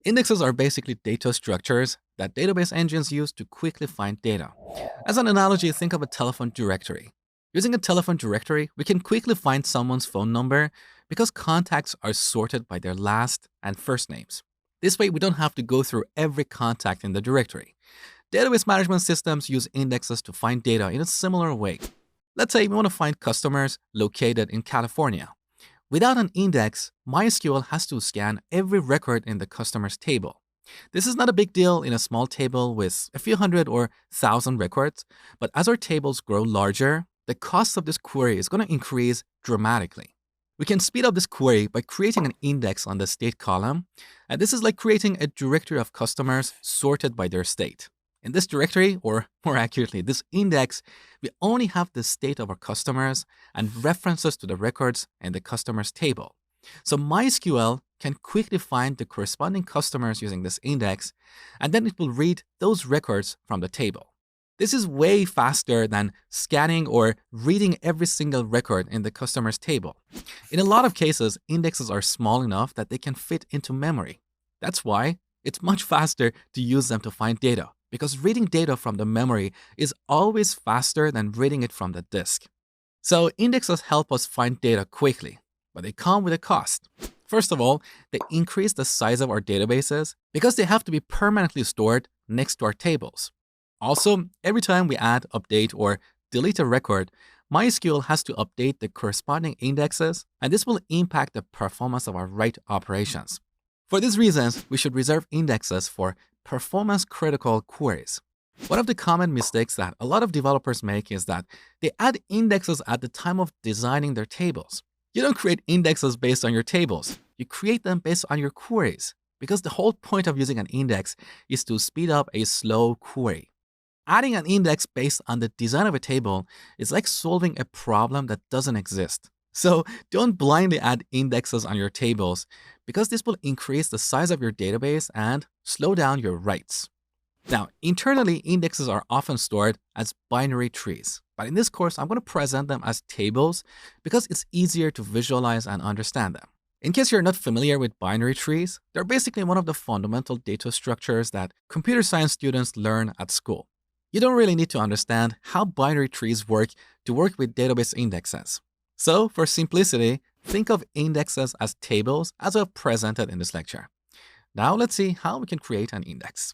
Indexes are basically data structures that database engines use to quickly find data. As an analogy, think of a telephone directory. Using a telephone directory, we can quickly find someone's phone number because contacts are sorted by their last and first names. This way, we don't have to go through every contact in the directory. Database management systems use indexes to find data in a similar way. Let's say we want to find customers located in California. Without an index, MySQL has to scan every record in the customer's table. This is not a big deal in a small table with a few hundred or thousand records, but as our tables grow larger, the cost of this query is going to increase dramatically. We can speed up this query by creating an index on the state column, and this is like creating a directory of customers sorted by their state. In this directory, or more accurately, this index, we only have the state of our customers and references to the records in the customers table. So MySQL can quickly find the corresponding customers using this index, and then it will read those records from the table. This is way faster than scanning or reading every single record in the customer's table. In a lot of cases, indexes are small enough that they can fit into memory. That's why it's much faster to use them to find data, because reading data from the memory is always faster than reading it from the disk. So indexes help us find data quickly, but they come with a cost. First of all, they increase the size of our databases because they have to be permanently stored next to our tables. Also, every time we add, update, or delete a record, MySQL has to update the corresponding indexes, and this will impact the performance of our write operations. For these reasons, we should reserve indexes for performance-critical queries. One of the common mistakes that a lot of developers make is that they add indexes at the time of designing their tables. You don't create indexes based on your tables. You create them based on your queries, because the whole point of using an index is to speed up a slow query. Adding an index based on the design of a table is like solving a problem that doesn't exist. So don't blindly add indexes on your tables, because this will increase the size of your database and slow down your writes. Now, internally, indexes are often stored as binary trees, but in this course, I'm going to present them as tables because it's easier to visualize and understand them. In case you're not familiar with binary trees, they're basically one of the fundamental data structures that computer science students learn at school. You don't really need to understand how binary trees work to work with database indexes. So, for simplicity, think of indexes as tables as I've presented in this lecture. Now let's see how we can create an index.